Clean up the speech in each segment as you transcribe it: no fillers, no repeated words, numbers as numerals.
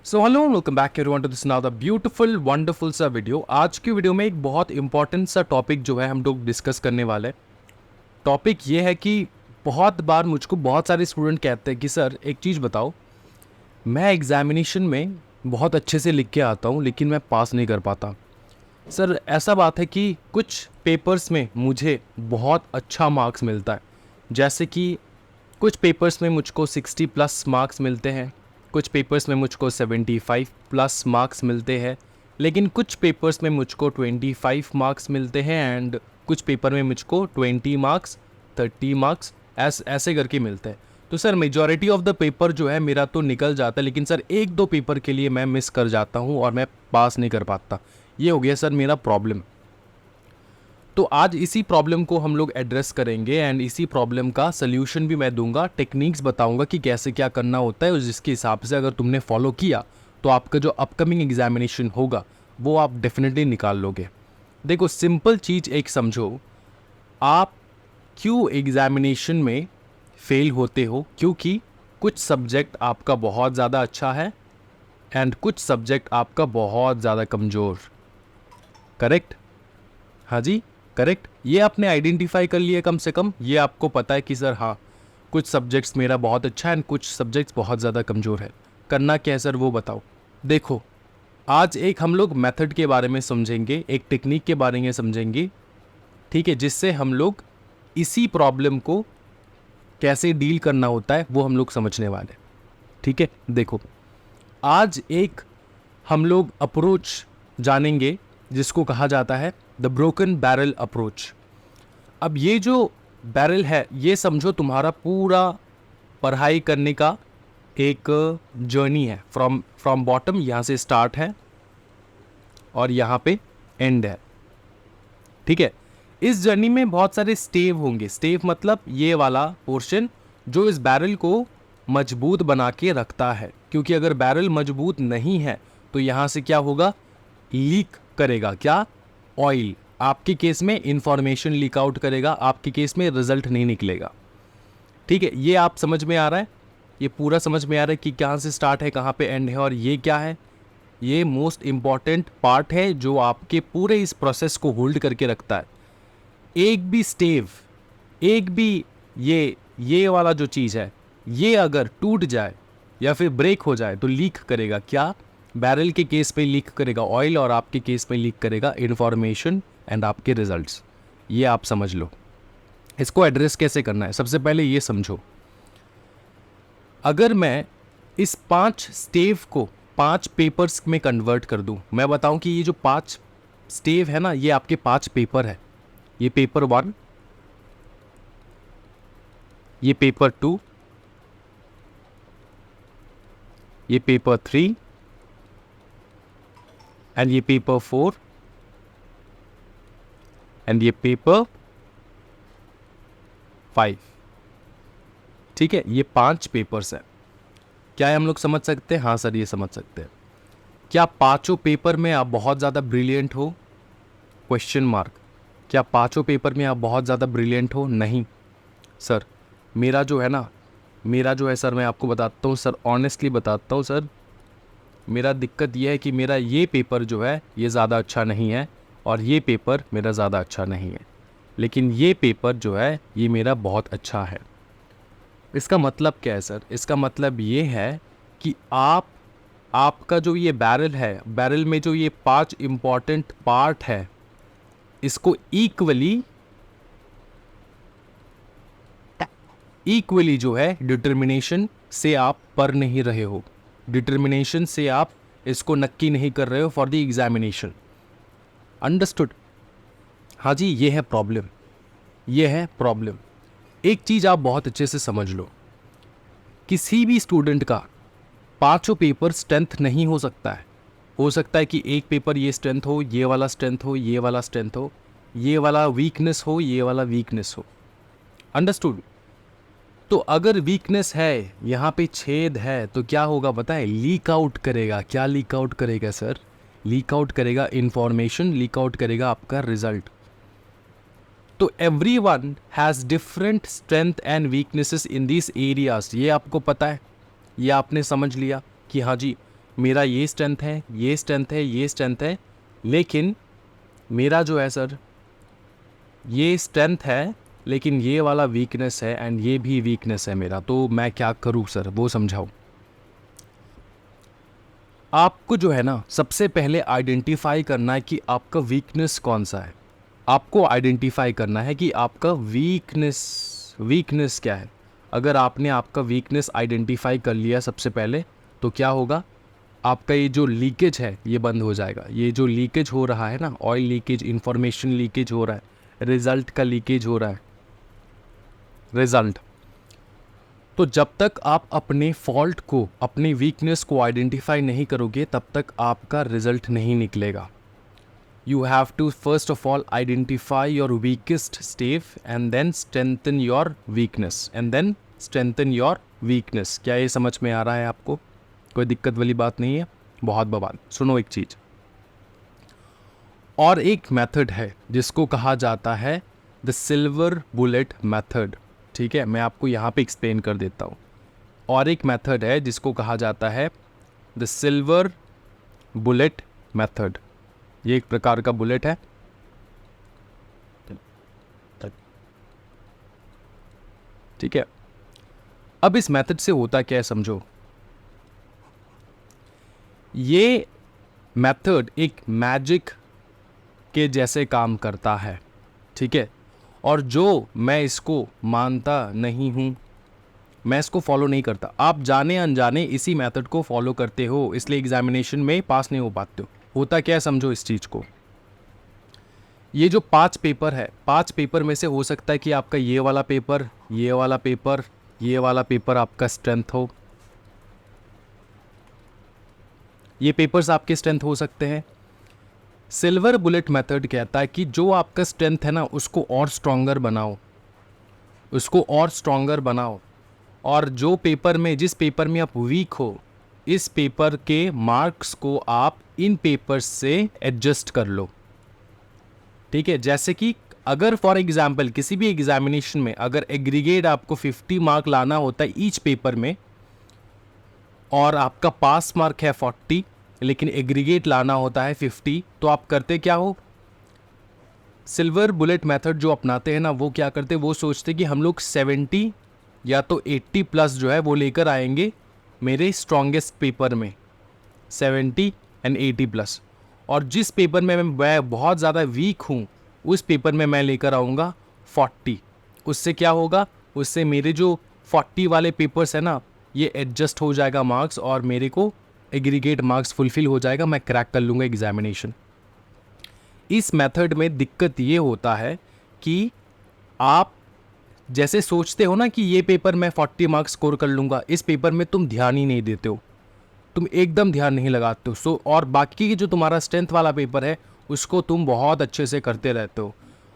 So hello welcome back everyone to this now beautiful wonderful सा video. आज की video में एक बहुत इंपॉर्टेंट सा टॉपिक जो है हम लोग डिस्कस करने वाले हैं। टॉपिक ये है कि बहुत बार मुझको बहुत सारे स्टूडेंट कहते हैं कि सर एक चीज़ बताओ, मैं एग्जामिनेशन में बहुत अच्छे से लिख के आता हूँ लेकिन मैं पास नहीं कर पाता। सर ऐसा बात है कि कुछ पेपर्स में मुझे बहुत अच्छा मार्क्स मिलता है, जैसे कि कुछ पेपर्स में मुझको 60 प्लस मार्क्स मिलते हैं, कुछ पेपर्स में मुझको 75 प्लस मार्क्स मिलते हैं, लेकिन कुछ पेपर्स में मुझको 25 मार्क्स मिलते हैं एंड कुछ पेपर में मुझको 20 मार्क्स 30 मार्क्स ऐसे करके मिलते हैं। तो sir majority of the paper जो है मेरा तो निकल जाता है, लेकिन सर एक दो पेपर के लिए मैं मिस कर जाता हूँ और मैं पास नहीं कर पाता। ये हो गया सर मेरा प्रॉब्लम। तो आज इसी प्रॉब्लम को हम लोग एड्रेस करेंगे एंड इसी प्रॉब्लम का सल्यूशन भी मैं दूंगा, टेक्निक्स बताऊंगा कि कैसे क्या करना होता है, और जिसके हिसाब से अगर तुमने फॉलो किया तो आपका जो अपकमिंग एग्जामिनेशन होगा वो आप डेफिनेटली निकाल लोगे। देखो सिंपल चीज़ एक समझो, आप क्यों एग्जामिनेशन में फेल होते हो? क्योंकि कुछ सब्जेक्ट आपका बहुत ज़्यादा अच्छा है एंड कुछ सब्जेक्ट आपका बहुत ज़्यादा कमज़ोर। करेक्ट? हाँ जी, करेक्ट। ये आपने आइडेंटिफाई कर लिया कम से कम, ये आपको पता है कि सर हाँ कुछ सब्जेक्ट्स मेरा बहुत अच्छा है एंड कुछ सब्जेक्ट्स बहुत ज़्यादा कमज़ोर है। करना क्या है सर वो बताओ। देखो आज एक हम लोग मेथड के बारे में समझेंगे, एक टेक्निक के बारे में समझेंगे, ठीक है, जिससे हम लोग इसी प्रॉब्लम को कैसे डील करना होता है वो हम लोग समझने वाले। ठीक है, देखो आज एक हम लोग अप्रोच जानेंगे जिसको कहा जाता है द ब्रोकन बैरल अप्रोच। अब ये जो बैरल है ये समझो तुम्हारा पूरा पढ़ाई करने का एक जर्नी है, फ्रॉम बॉटम, यहाँ से स्टार्ट है और यहाँ पे एंड है। ठीक है, इस जर्नी में बहुत सारे स्टेव होंगे। स्टेव मतलब ये वाला पोर्शन जो इस बैरल को मजबूत बना के रखता है, क्योंकि अगर बैरल मजबूत नहीं है तो यहाँ से क्या होगा, लीक करेगा। क्या? ऑयल। आपके केस में इंफॉर्मेशन लीक आउट करेगा, आपके केस में रिजल्ट नहीं निकलेगा। ठीक है, ये आप समझ में आ रहा है, ये पूरा समझ में आ रहा है कि कहाँ से स्टार्ट है कहाँ पे एंड है, और ये क्या है, ये मोस्ट इंपॉर्टेंट पार्ट है जो आपके पूरे इस प्रोसेस को होल्ड करके रखता है। एक भी स्टेव, एक भी ये वाला जो चीज़ है ये अगर टूट जाए या फिर ब्रेक हो जाए तो लीक करेगा। क्या? बैरल के केस पे लीक करेगा ऑयल और आपके केस में लीक करेगा इंफॉर्मेशन एंड आपके रिजल्ट्स। ये आप समझ लो। इसको एड्रेस कैसे करना है सबसे पहले ये समझो। अगर मैं इस 5 स्टेव को 5 पेपर्स में कन्वर्ट कर दूं, मैं बताऊं कि ये जो 5 स्टेव है ना ये आपके 5 पेपर है। ये पेपर 1, ये पेपर 2, ये पेपर 3 एंड ये पेपर 4 एंड ये पेपर 5। ठीक है, ये 5 पेपर्स हैं। क्या है हम लोग समझ सकते हैं? हाँ सर ये समझ सकते हैं। क्या पांचों पेपर में आप बहुत ज़्यादा ब्रिलियंट हो? Question mark. क्या पांचों पेपर में आप बहुत ज़्यादा ब्रिलियंट हो? नहीं सर, मेरा जो है सर, मैं आपको बताता हूँ सर, ऑनेस्टली बताता हूँ सर, मेरा दिक्कत ये है कि मेरा ये पेपर जो है ये ज़्यादा अच्छा नहीं है और ये पेपर मेरा ज़्यादा अच्छा नहीं है, लेकिन ये पेपर जो है ये मेरा बहुत अच्छा है। इसका मतलब क्या है सर? इसका मतलब ये है कि आपका जो ये बैरल है, बैरल में जो ये 5 इम्पॉर्टेंट पार्ट है, इसको इक्वली जो है डिटर्मिनेशन से आप पढ़ नहीं रहे हो, डिटर्मिनेशन से आप इसको नक्की नहीं कर रहे हो फॉर द एग्जामिनेशन। अंडरस्टूड? हाँ जी, ये है प्रॉब्लम, ये है प्रॉब्लम। एक चीज़ आप बहुत अच्छे से समझ लो, किसी भी स्टूडेंट का पांचों पेपर स्ट्रेंथ नहीं हो सकता है। हो सकता है कि एक पेपर ये स्ट्रेंथ हो, ये वाला स्ट्रेंथ हो, ये वाला स्ट्रेंथ हो, ये वाला वीकनेस हो, ये वाला वीकनेस हो। अंडरस्टूड? तो अगर वीकनेस है, यहाँ पे छेद है, तो क्या होगा पता है? लीक आउट करेगा। क्या लीक आउट करेगा सर? लीक आउट करेगा इंफॉर्मेशन, लीक आउट करेगा आपका रिजल्ट। तो everyone has different strength and weaknesses in this areas. ये आपको पता है, ये आपने समझ लिया कि हाँ जी मेरा ये स्ट्रेंथ है, ये स्ट्रेंथ है, ये स्ट्रेंथ है, लेकिन मेरा जो है सर ये स्ट्रेंथ है लेकिन ये वाला वीकनेस है एंड ये भी वीकनेस है मेरा, तो मैं क्या करूँ सर, वो समझाओ। आपको जो है ना सबसे पहले आइडेंटिफाई करना है कि आपका वीकनेस कौन सा है। आपको आइडेंटिफाई करना है कि आपका वीकनेस क्या है। अगर आपने आपका वीकनेस आइडेंटिफाई कर लिया सबसे पहले, तो क्या होगा, आपका ये जो लीकेज है ये बंद हो जाएगा। ये जो लीकेज हो रहा है ना, ऑयल लीकेज, इंफॉर्मेशन लीकेज हो रहा है, रिजल्ट का लीकेज हो रहा है, रिजल्ट। तो जब तक आप अपने फॉल्ट को, अपनी वीकनेस को आइडेंटिफाई नहीं करोगे, तब तक आपका रिजल्ट नहीं निकलेगा। You have to first of all identify your weakest step and then strengthen your weakness, and then strengthen your weakness. क्या ये समझ में आ रहा है आपको? कोई दिक्कत वाली बात नहीं है? बहुत बवाल। सुनो एक चीज़, और एक मेथड है जिसको कहा जाता है द सिल्वर बुलेट मेथड। ठीक है, मैं आपको यहाँ पे एक्सप्लेन कर देता हूँ। और एक मेथड है जिसको कहा जाता है द सिल्वर बुलेट मेथड। ये एक प्रकार का बुलेट है। ठीक है, अब इस मेथड से होता क्या है समझो। ये मेथड एक मैजिक के जैसे काम करता है। ठीक है, और जो मैं इसको मानता नहीं हूँ, मैं इसको फॉलो नहीं करता। आप जाने अनजाने इसी मेथड को फॉलो करते हो, इसलिए एग्जामिनेशन में पास नहीं हो पाते हो। होता क्या है समझो इस चीज़ को। ये जो 5 पेपर है, 5 पेपर में से हो सकता है कि आपका ये वाला पेपर, ये वाला पेपर, ये वाला पेपर आपका स्ट्रेंथ हो। ये पेपर्स आपके स्ट्रेंथ हो सकते हैं। सिल्वर बुलेट मेथड कहता है कि जो आपका स्ट्रेंथ है ना, उसको और स्ट्रॉन्गर बनाओ, उसको और स्ट्रॉन्गर बनाओ। और जो पेपर में, जिस पेपर में आप वीक हो, इस पेपर के मार्क्स को आप इन पेपर्स से एडजस्ट कर लो। ठीक है, जैसे कि अगर फॉर एग्जांपल किसी भी एग्जामिनेशन में अगर एग्रीगेट आपको 50 मार्क लाना होता है ईच पेपर में, और आपका पास मार्क है 40 लेकिन एग्रीगेट लाना होता है 50, तो आप करते क्या हो? सिल्वर बुलेट मेथड जो अपनाते हैं ना, वो क्या करते, वो सोचते कि हम लोग 70 या तो 80 प्लस जो है वो लेकर आएंगे मेरे स्ट्रॉन्गेस्ट पेपर में, 70 एंड 80 प्लस। और जिस पेपर में मैं बहुत ज़्यादा वीक हूँ, उस पेपर में मैं लेकर आऊँगा 40। उससे क्या होगा, उससे मेरे जो 40 वाले पेपर्स है ना, ये एडजस्ट हो जाएगा मार्क्स, और मेरे को एग्रीगेट मार्क्स फुलफिल हो जाएगा, मैं क्रैक कर लूँगा एग्जामिनेशन। इस मेथड में दिक्कत ये होता है कि आप जैसे सोचते हो ना कि ये पेपर मैं 40 मार्क्स स्कोर कर लूँगा, इस पेपर में तुम ध्यान ही नहीं देते हो, तुम एकदम ध्यान नहीं लगाते हो। और बाकी की जो तुम्हारा स्ट्रेंथ वाला पेपर है, उसको तुम बहुत अच्छे से करते रहते हो।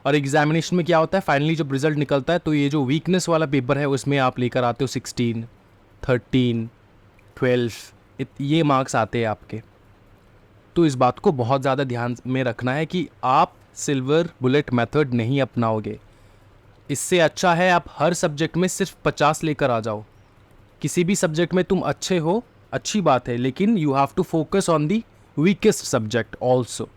और एग्जामिनेशन में क्या होता है, फाइनली जब रिजल्ट निकलता है, तो ये जो वीकनेस वाला पेपर है उसमें आप लेकर आते हो 16, 13, 12, ये मार्क्स आते हैं आपके। तो इस बात को बहुत ज़्यादा ध्यान में रखना है कि आप सिल्वर बुलेट मेथड नहीं अपनाओगे। इससे अच्छा है आप हर सब्जेक्ट में सिर्फ 50 लेकर आ जाओ। किसी भी सब्जेक्ट में तुम अच्छे हो, अच्छी बात है, लेकिन you have to focus on the weakest subject also.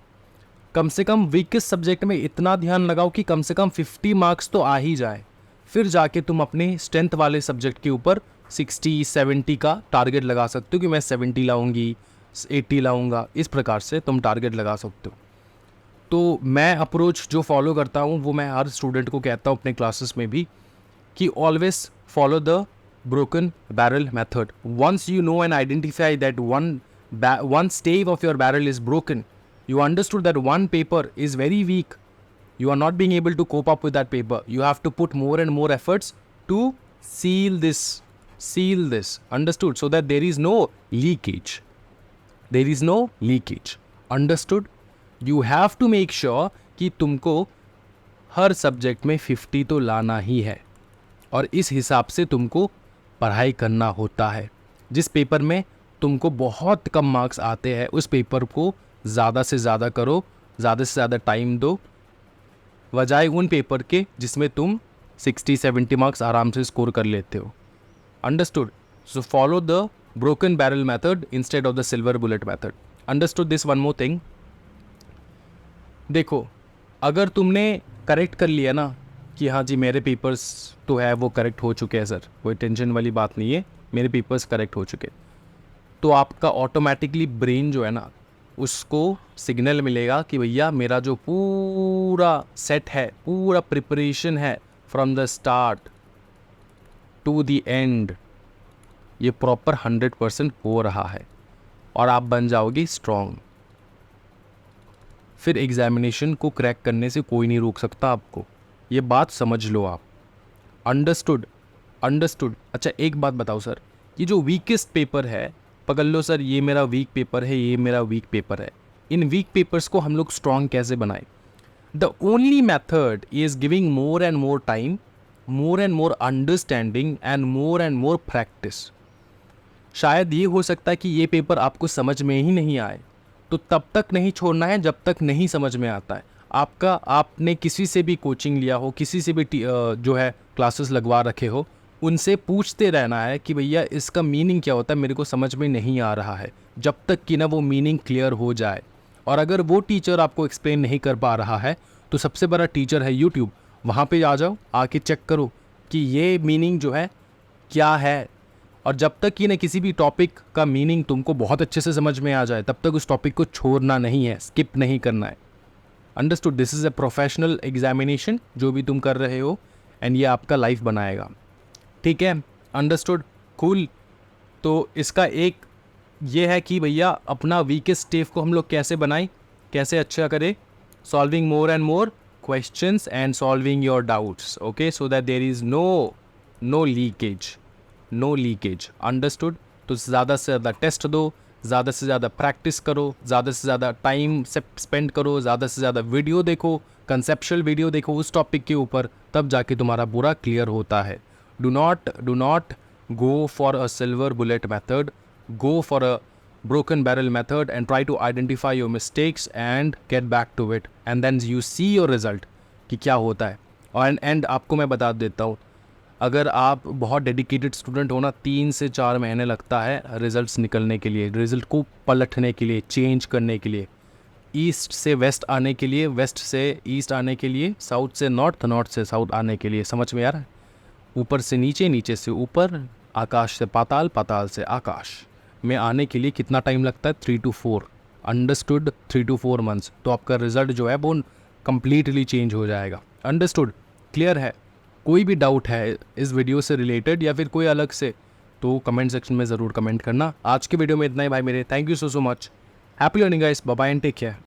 कम से कम वीकेस्ट सब्जेक्ट में इतना ध्यान लगाओ कि कम से कम 50 मार्क्स तो आ ही जाए, फिर जाके तुम अपने स्ट्रेंथ वाले सब्जेक्ट के ऊपर 60, 70 का टारगेट लगा सकते हो कि मैं 70 लाऊंगी, 80 लाऊंगा। इस प्रकार से तुम टारगेट लगा सकते हो। तो मैं अप्रोच जो फॉलो करता हूँ, वो मैं हर स्टूडेंट को कहता हूँ अपने क्लासेस में भी, कि always follow the broken barrel method. Once you know and identify that one stave of your barrel is broken, you understood that one paper is very weak, you are not being able to cope up with that paper, you have to put more and more efforts to seal this, understood, so that there is no leakage, understood. You have to make sure कि तुमको हर subject में 50 तो लाना ही है, और इस हिसाब से तुमको पढ़ाई करना होता है। जिस पेपर में तुमको बहुत कम मार्क्स आते हैं, उस पेपर को ज़्यादा से ज़्यादा करो, ज़्यादा से ज़्यादा टाइम दो, बजाय उन पेपर के जिसमें तुम 60-70 मार्क्स आराम से स्कोर कर लेते हो। Understood? So follow the broken barrel method instead of the silver bullet method. Understood this one more thing? देखो, अगर तुमने करेक्ट कर लिया ना कि हाँ जी मेरे पेपर्स तो है वो करेक्ट हो चुके हैं सर, कोई टेंशन वाली बात नहीं है, मेरे पेपर्स करेक्ट हो चुके, तो आपका ऑटोमेटिकली ब्रेन जो है ना उसको सिग्नल मिलेगा कि भैया मेरा जो पूरा सेट है, पूरा प्रिपरेशन है from the start to the end, ये प्रॉपर 100% हो रहा है और आप बन जाओगे स्ट्रॉन्ग। फिर एग्जामिनेशन को क्रैक करने से कोई नहीं रोक सकता आपको, ये बात समझ लो आप। अंडरस्टूड? अंडरस्टूड। अच्छा एक बात बताओ सर, ये जो वीकेस्ट पेपर है, पकड़ लो सर ये मेरा वीक पेपर है, ये मेरा वीक पेपर है, इन वीक पेपर्स को हम लोग स्ट्रॉन्ग कैसे बनाएं? The only method is giving more and more time, more and more understanding and more practice. शायद ये हो सकता है कि ये पेपर आपको समझ में ही नहीं आए, तो तब तक नहीं छोड़ना है जब तक नहीं समझ में आता है। आपने किसी से भी कोचिंग लिया हो, किसी से भी जो है क्लासेस लगवा रखे हो, उनसे पूछते रहना है कि भैया इसका मीनिंग क्या होता है, मेरे को समझ में नहीं आ रहा है, जब तक कि ना वो मीनिंग क्लियर हो जाए। और अगर वो टीचर आपको एक्सप्लेन नहीं कर पा रहा है तो सबसे बड़ा टीचर है यूट्यूब, वहाँ पे आ जाओ, आके चेक करो कि ये मीनिंग जो है क्या है। और जब तक कि ना किसी भी टॉपिक का मीनिंग तुमको बहुत अच्छे से समझ में आ जाए तब तक उस टॉपिक को छोड़ना नहीं है, स्किप नहीं करना है। Understood? This is a professional examination जो भी तुम कर रहे हो, एंड ये आपका लाइफ बनाएगा, ठीक है? अंडरस्टूड? कूल। तो इसका एक ये है कि भैया अपना वीकेस्ट स्टेप को हम लोग कैसे बनाएं, कैसे अच्छा करें, solving more and more questions and solving your doubts, okay, so that there is no leakage, no leakage. Understood? तो ज़्यादा से ज़्यादा टेस्ट दो, ज़्यादा से ज़्यादा प्रैक्टिस करो, ज़्यादा से ज़्यादा टाइम स्पेंड करो, ज़्यादा से ज़्यादा वीडियो देखो, कंसेप्चुअल वीडियो देखो उस टॉपिक के ऊपर, तब जाके तुम्हारा पूरा क्लियर होता है। Do not go for a silver bullet method, go for a broken barrel method and try to identify your mistakes and get back to it, and then you see your result कि क्या होता है। और and आपको मैं बता देता हूँ, अगर आप बहुत डेडिकेटेड स्टूडेंट हो ना, 3 से 4 महीने लगता है रिजल्ट्स निकलने के लिए, रिजल्ट को पलटने के लिए, चेंज करने के लिए, ईस्ट से वेस्ट आने के लिए, वेस्ट से ईस्ट आने के लिए, साउथ से नॉर्थ, नॉर्थ से साउथ आने के लिए। समझ में आ रहा है? ऊपर से नीचे, नीचे से ऊपर, आकाश से पाताल, पाताल से आकाश में आने के लिए कितना टाइम लगता है? 3 to 4। अंडरस्टूड? 3 to 4 मंथ्स, तो आपका रिजल्ट जो है वो कम्प्लीटली चेंज हो जाएगा। अंडरस्टूड? क्लियर है? कोई भी डाउट है इस वीडियो से रिलेटेड या फिर कोई अलग से, तो कमेंट सेक्शन में ज़रूर कमेंट करना। आज के वीडियो में इतना ही भाई मेरे, thank you so much, happy learning guys, bye bye and take care.